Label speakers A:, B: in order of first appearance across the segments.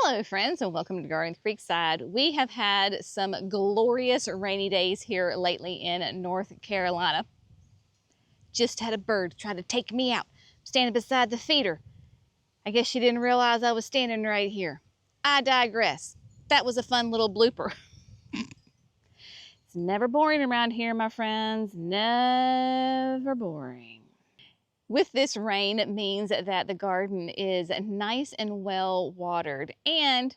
A: Hello friends, and welcome to Garden Creekside. We have had some glorious rainy days here lately in North Carolina. Just had a bird try to take me out. I'm standing beside the feeder. I guess she didn't realize I was standing right here. I digress. That was a fun little blooper. It's never boring around here, my friends. Never boring. With this rain, it means that the garden is nice and well watered. And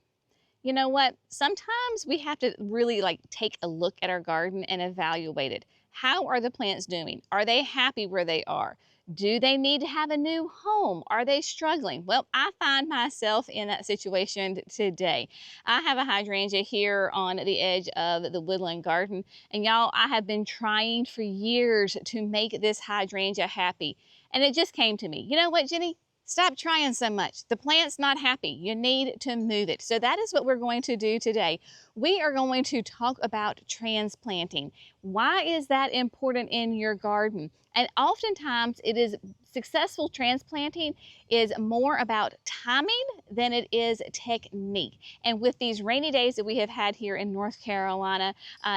A: you know what? Sometimes we have to really take a look at our garden and evaluate it. How are the plants doing? Are they happy where they are? Do they need to have a new home? Are they struggling? Well, I find myself in that situation today. I have a hydrangea here on the edge of the Woodland garden. And y'all, I have been trying for years to make this hydrangea happy. And it just came to me. You know what, Jenny? Stop trying so much. The plant's not happy. You need to move it. So that is what we're going to do today. We are going to talk about transplanting. Why is that important in your garden? And oftentimes it is successful transplanting is more about timing than it is technique. And with these rainy days that we have had here in North Carolina,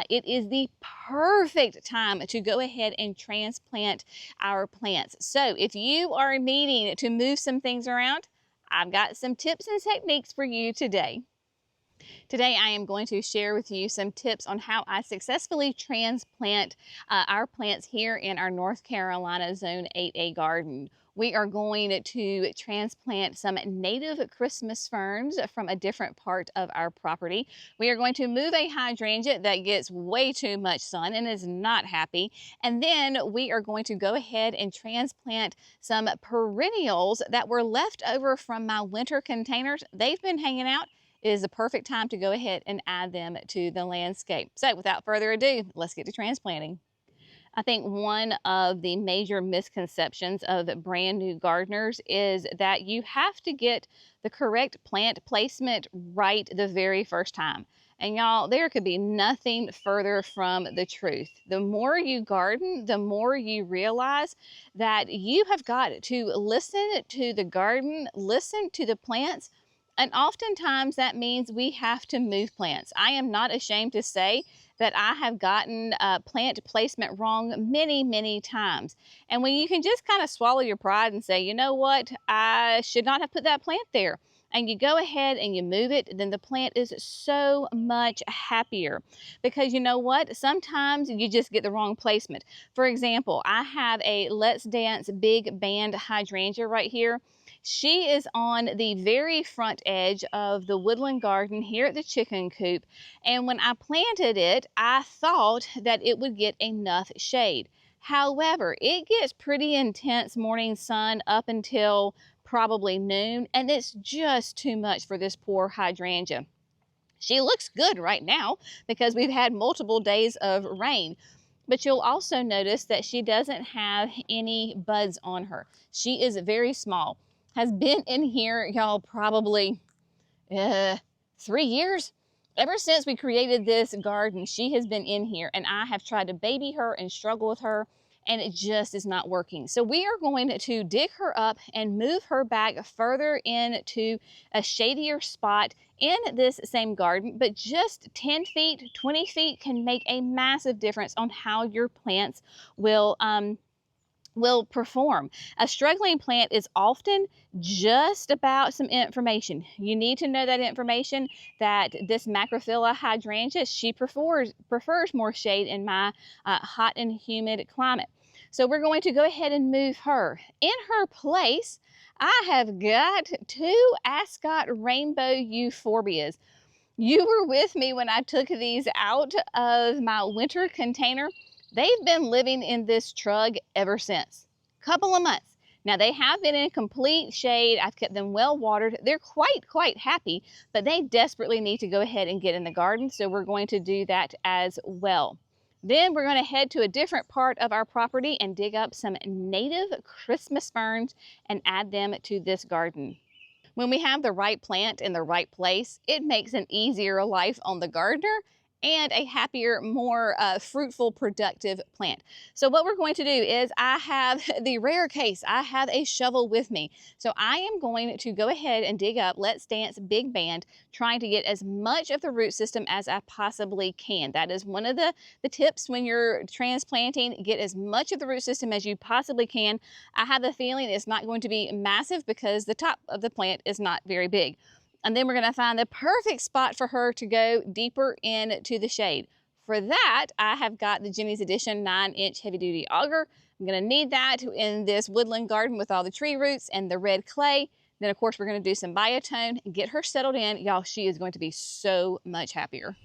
A: it is the perfect time to go ahead and transplant our plants. So if you are needing to move some things around, I've got some tips and techniques for you today. Today I am going to share with you some tips on how I successfully transplant our plants here in our North Carolina Zone 8A garden. We are going to transplant some native Christmas ferns from a different part of our property. We are going to move a hydrangea that gets way too much sun and is not happy. And then we are going to go ahead and transplant some perennials that were left over from my winter containers. They've been hanging out. It is the perfect time to go ahead and add them to the landscape. So without further ado, let's get to transplanting. I think one of the major misconceptions of brand new gardeners is that you have to get the correct plant placement right the very first time. And y'all, there could be nothing further from the truth. The more you garden, the more you realize that you have got to listen to the garden, listen to the plants. And oftentimes that means we have to move plants. I am not ashamed to say that I have gotten plant placement wrong many, many times. And when you can just kind of swallow your pride and say, you know what, I should not have put that plant there, and you go ahead and you move it, then the plant is so much happier. Because you know what, sometimes you just get the wrong placement. For example, I have a Let's Dance big band hydrangea right here. She is on the very front edge of the woodland garden here at the chicken coop. And when I planted it, I thought that it would get enough shade. However, it gets pretty intense morning sun up until probably noon, and it's just too much for this poor hydrangea. She looks good right now because we've had multiple days of rain. But you'll also notice that she doesn't have any buds on her. She is very small. Has been in here, y'all, probably 3 years. Ever since we created this garden, she has been in here, and I have tried to baby her and struggle with her, and it just is not working. So we are going to dig her up and move her back further into a shadier spot in this same garden, but just 10 feet, 20 feet can make a massive difference on how your plants will perform. A struggling plant is often just about some information. You need to know that information, that this Macrophylla hydrangea, she prefers more shade in my hot and humid climate. So we're going to go ahead and move her. In her place, I have got 2 Ascot Rainbow Euphorbias. You were with me when I took these out of my winter container. They've been living in this trug ever since. Couple of months. Now they have been in complete shade. I've kept them well watered. They're quite happy, but they desperately need to go ahead and get in the garden. So we're going to do that as well. Then we're going to head to a different part of our property and dig up some native Christmas ferns and add them to this garden. When we have the right plant in the right place, it makes an easier life on the gardener and a happier, more fruitful, productive plant. So what we're going to do is I have the rare case, I have a shovel with me. So I am going to go ahead and dig up Let's Dance Big Band, trying to get as much of the root system as I possibly can. That is one of the tips when you're transplanting. Get as much of the root system as you possibly can. I have a feeling it's not going to be massive because the top of the plant is not very big. And then we're going to find the perfect spot for her to go deeper into the shade. For that, I have got the Jenny's Edition 9-inch heavy-duty auger. I'm going to need that in this woodland garden with all the tree roots and the red clay. Then, of course, we're going to do some biotone and get her settled in. Y'all, she is going to be so much happier.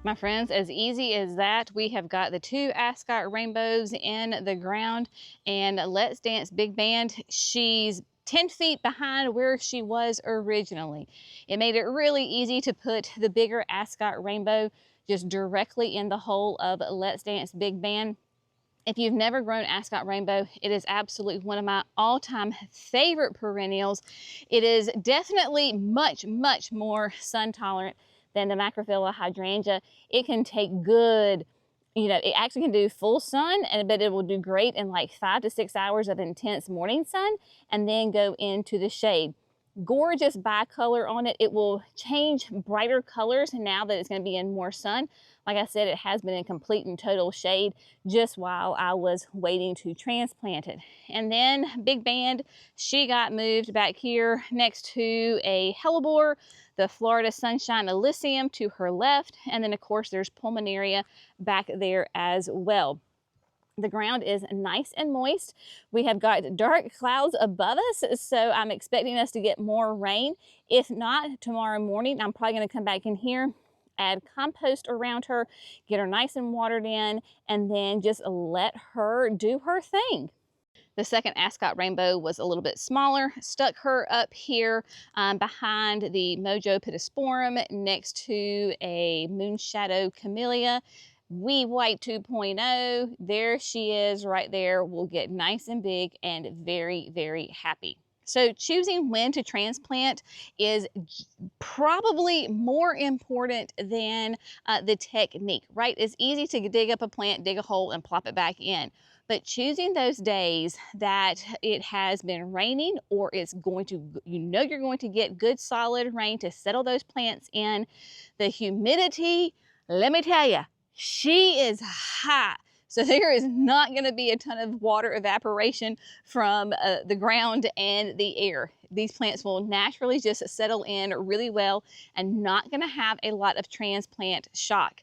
A: My friends, as easy as that, we have got the 2 Ascot Rainbows in the ground, and Let's Dance Big Band, she's 10 feet behind where she was originally. It made it really easy to put the bigger Ascot Rainbow just directly in the hole of Let's Dance Big Band. If you've never grown Ascot Rainbow, it is absolutely one of my all-time favorite perennials. It is definitely much, much more sun tolerant than the Macrophylla hydrangea. It can take good, it actually can do full sun, but it will do great in like 5 to 6 hours of intense morning sun and then go into the shade. Gorgeous bicolor on it. It will change brighter colors now that it's going to be in more sun. Like I said, it has been in complete and total shade just while I was waiting to transplant it. And then Big Band, she got moved back here next to a hellebore, the Florida Sunshine Elysium to her left, and then of course there's Pulmonaria back there as well. The ground is nice and moist. We have got dark clouds above us, so I'm expecting us to get more rain. If not, tomorrow morning, I'm probably going to come back in here, add compost around her, get her nice and watered in, and then just let her do her thing. The second Ascot Rainbow was a little bit smaller, stuck her up here behind the Mojo Pittosporum next to a Moonshadow Camellia. Wee White 2.0, there she is right there, will get nice and big and very, very happy. So choosing when to transplant is probably more important than the technique, right? It's easy to dig up a plant, dig a hole, and plop it back in. But choosing those days that it has been raining or it's going to, you're going to get good solid rain to settle those plants in. The humidity, let me tell you, she is high. So there is not going to be a ton of water evaporation from the ground and the air. These plants will naturally just settle in really well and not going to have a lot of transplant shock.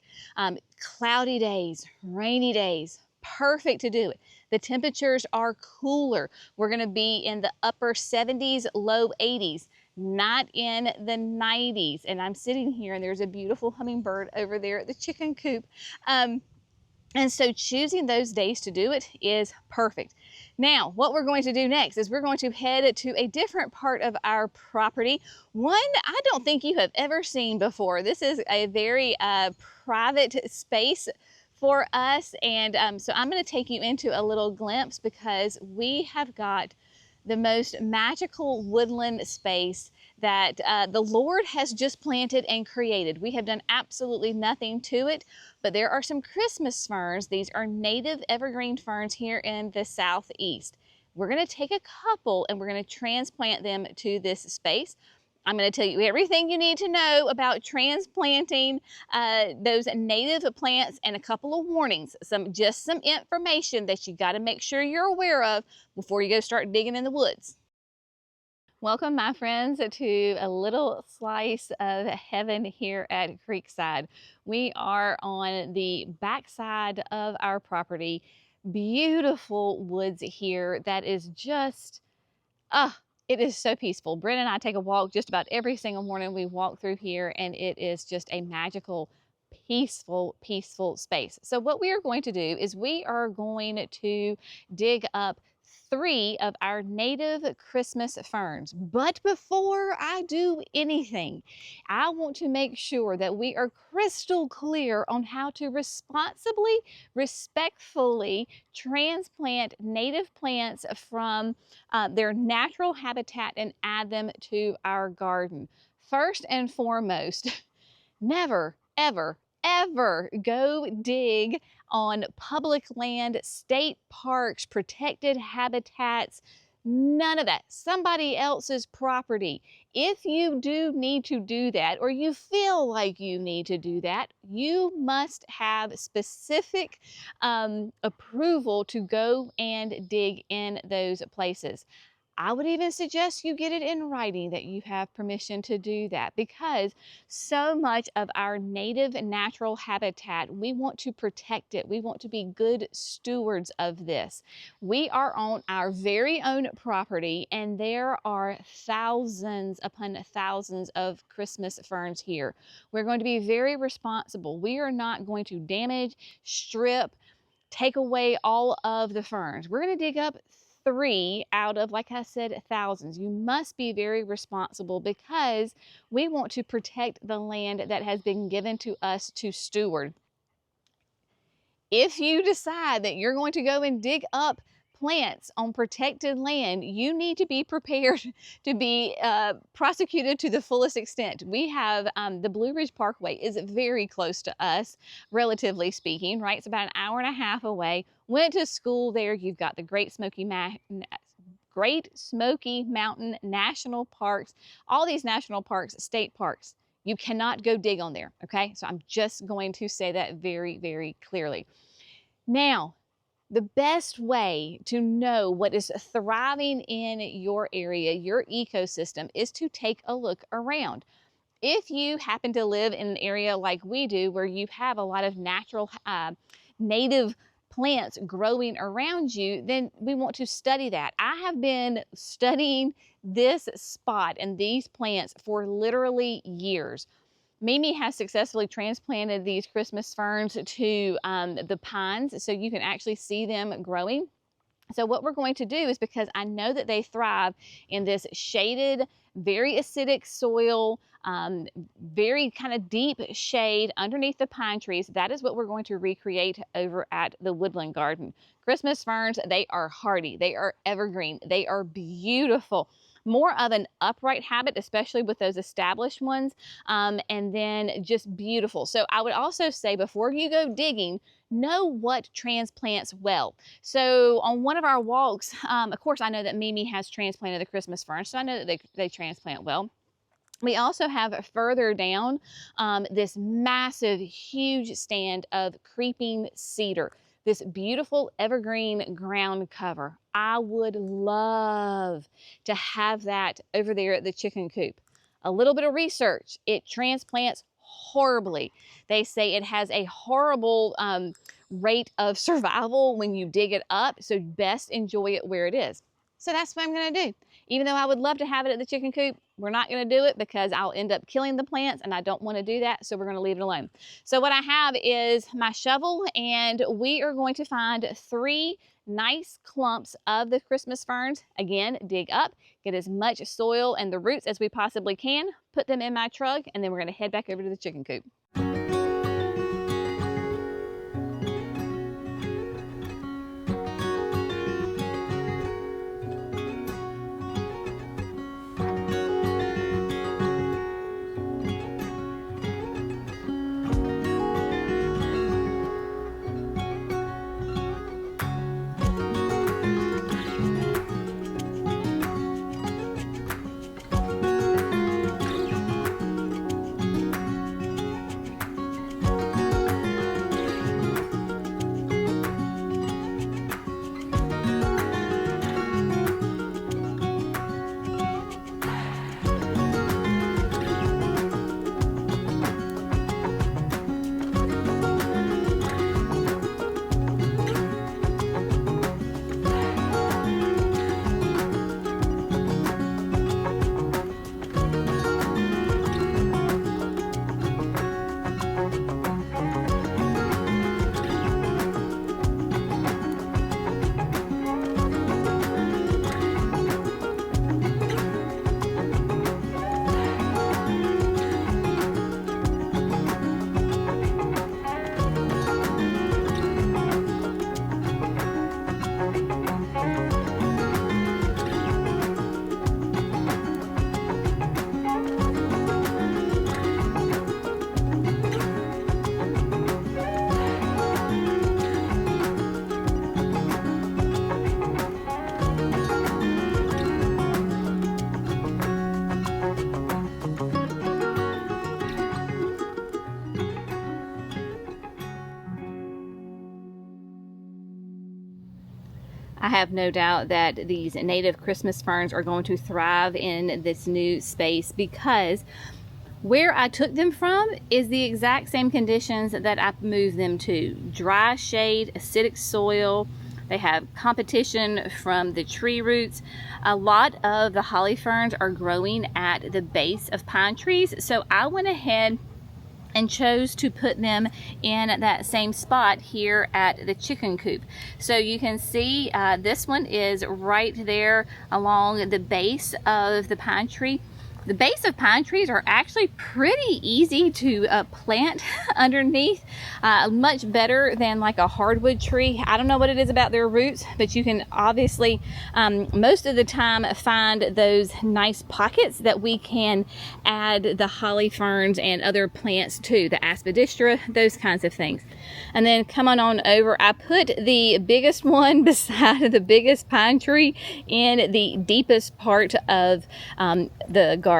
A: Cloudy days, rainy days, perfect to do it. The temperatures are cooler. We're going to be in the upper 70s, low 80s. Not in the 90s. And I'm sitting here and there's a beautiful hummingbird over there at the chicken coop. And so choosing those days to do it is perfect. Now, what we're going to do next is we're going to head to a different part of our property. One I don't think you have ever seen before. This is a very private space for us. And so I'm going to take you into a little glimpse because we have got the most magical woodland space that the Lord has just planted and created. We have done absolutely nothing to it, but there are some Christmas ferns. These are native evergreen ferns here in the southeast. We're going to take a couple and we're going to transplant them to this space. I'm going to tell you everything you need to know about transplanting those native plants and a couple of warnings, just some information that you got to make sure you're aware of before you go start digging in the woods. Welcome, my friends, to a little slice of heaven here at Creekside. We are on the backside of our property. Beautiful woods here that is just, it is so peaceful. Brent and I take a walk just about every single morning. We walk through here and it is just a magical, peaceful space. So what we are going to do is we are going to dig up 3 of our native Christmas ferns. But before I do anything, I want to make sure that we are crystal clear on how to responsibly, respectfully transplant native plants from their natural habitat and add them to our garden. First and foremost, never, ever go dig on public land, state parks, protected habitats, none of that. Somebody else's property. If you do need to do that, or you feel like you need to do that, you must have specific approval to go and dig in those places. I would even suggest you get it in writing that you have permission to do that, because so much of our native natural habitat, we want to protect it. We want to be good stewards of this. We are on our very own property and there are thousands upon thousands of Christmas ferns here. We're going to be very responsible. We are not going to damage, strip, take away all of the ferns. We're going to dig up 3 out of, like I said, thousands. You must be very responsible because we want to protect the land that has been given to us to steward. If you decide that you're going to go and dig up plants on protected land, you need to be prepared to be prosecuted to the fullest extent. We have the Blue Ridge Parkway is very close to us, relatively speaking, right? It's about an hour and a half away. Went to school there. You've got the Great Smoky Mountain National Parks, all these national parks, state parks. You cannot go dig on there, okay? So I'm just going to say that very, very clearly. Now, the best way to know what is thriving in your area, your ecosystem, is to take a look around. If you happen to live in an area like we do, where you have a lot of natural, native plants growing around you, then we want to study that. I have been studying this spot and these plants for literally years. Mimi has successfully transplanted these Christmas ferns to the pines, so you can actually see them growing. So what we're going to do is, because I know that they thrive in this shaded, very acidic soil, very kind of deep shade underneath the pine trees, that is what we're going to recreate over at the Woodland Garden. Christmas ferns, they are hardy, they are evergreen, they are beautiful. More of an upright habit, especially with those established ones, and then just beautiful. So I would also say, before you go digging, know what transplants well. So on one of our walks, of course, I know that Mimi has transplanted the Christmas fern, so I know that they transplant well. We also have further down this massive, huge stand of creeping cedar, this beautiful evergreen ground cover. I would love to have that over there at the chicken coop. A little bit of research, it transplants horribly. They say it has a horrible rate of survival when you dig it up, so best enjoy it where it is. So that's what I'm gonna do. Even though I would love to have it at the chicken coop, we're not going to do it because I'll end up killing the plants and I don't want to do that. So we're going to leave it alone. So what I have is my shovel, and we are going to find 3 nice clumps of the Christmas ferns. Again, dig up, get as much soil and the roots as we possibly can, put them in my truck, and then we're going to head back over to the chicken coop. I have no doubt that these native Christmas ferns are going to thrive in this new space, because where I took them from is the exact same conditions that I moved them to. Dry shade, acidic soil. They have competition from the tree roots. A lot of the holly ferns are growing at the base of pine trees, so I went ahead and chose to put them in that same spot here at the chicken coop. So you can see this one is right there along the base of the pine tree. The base of pine trees are actually pretty easy to plant underneath, much better than like a hardwood tree. I don't know what it is about their roots, but you can obviously most of the time find those nice pockets that we can add the holly ferns and other plants to, the aspidistra, those kinds of things. And then come on over, I put the biggest one beside the biggest pine tree in the deepest part of the garden,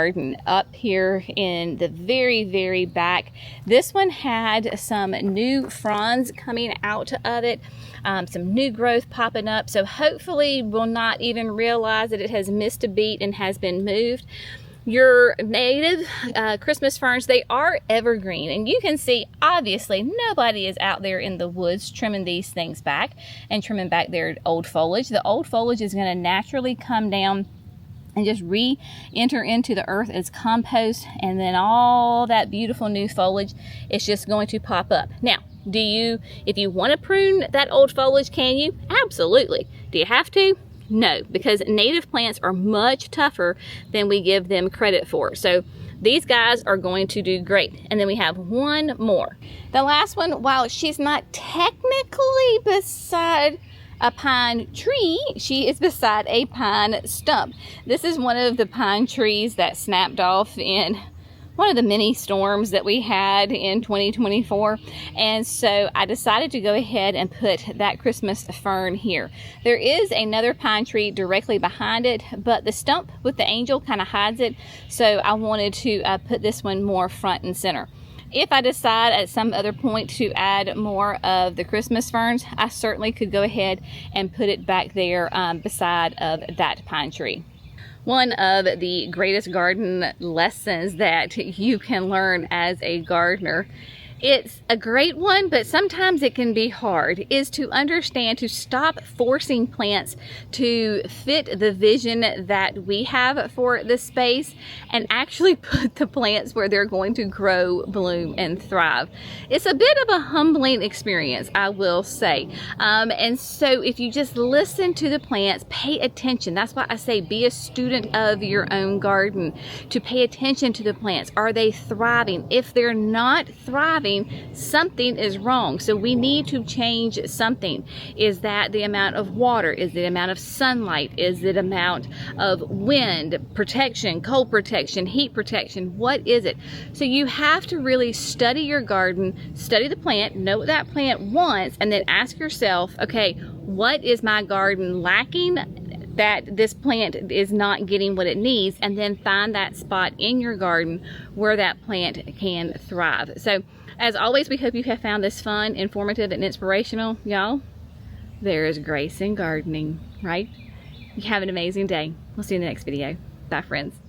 A: up here in the very back. This one had some new fronds coming out of it, some new growth popping up, so hopefully we'll not even realize that it has missed a beat and has been moved. Your native Christmas ferns, they are evergreen, and you can see obviously nobody is out there in the woods trimming these things back and trimming back their old foliage. The old foliage is going to naturally come down and just re-enter into the earth as compost, and then all that beautiful new foliage is just going to pop up. Now, if you want to prune that old foliage, can you? Absolutely. Do you have to? No, because native plants are much tougher than we give them credit for. So these guys are going to do great. And then we have one more. The last one, while she's not technically beside a pine tree, she is beside a pine stump. This is one of the pine trees that snapped off in one of the mini storms that we had in 2024, and so I decided to go ahead and put that Christmas fern here. There is another pine tree directly behind it, but the stump with the angel kind of hides it, so I wanted to put this one more front and center. If I decide at some other point to add more of the Christmas ferns, I certainly could go ahead and put it back there beside of that pine tree. One of the greatest garden lessons that you can learn as a gardener It's a great one, but sometimes it can be hard, is to understand, to stop forcing plants to fit the vision that we have for the space and actually put the plants where they're going to grow, bloom, and thrive. It's a bit of a humbling experience, I will say. And so if you just listen to the plants, pay attention. That's why I say be a student of your own garden, to pay attention to the plants. Are they thriving? If they're not thriving, something is wrong. So we need to change something. Is that the amount of water? Is it the amount of sunlight? Is it amount of wind protection, cold protection, heat protection? What is it? So you have to really study your garden, study the plant, know what that plant wants, and then ask yourself, okay, what is my garden lacking that this plant is not getting what it needs? And then find that spot in your garden where that plant can thrive. So as always, we hope you have found this fun, informative, and inspirational. Y'all, there is grace in gardening, right? You have an amazing day. We'll see you in the next video. Bye, friends.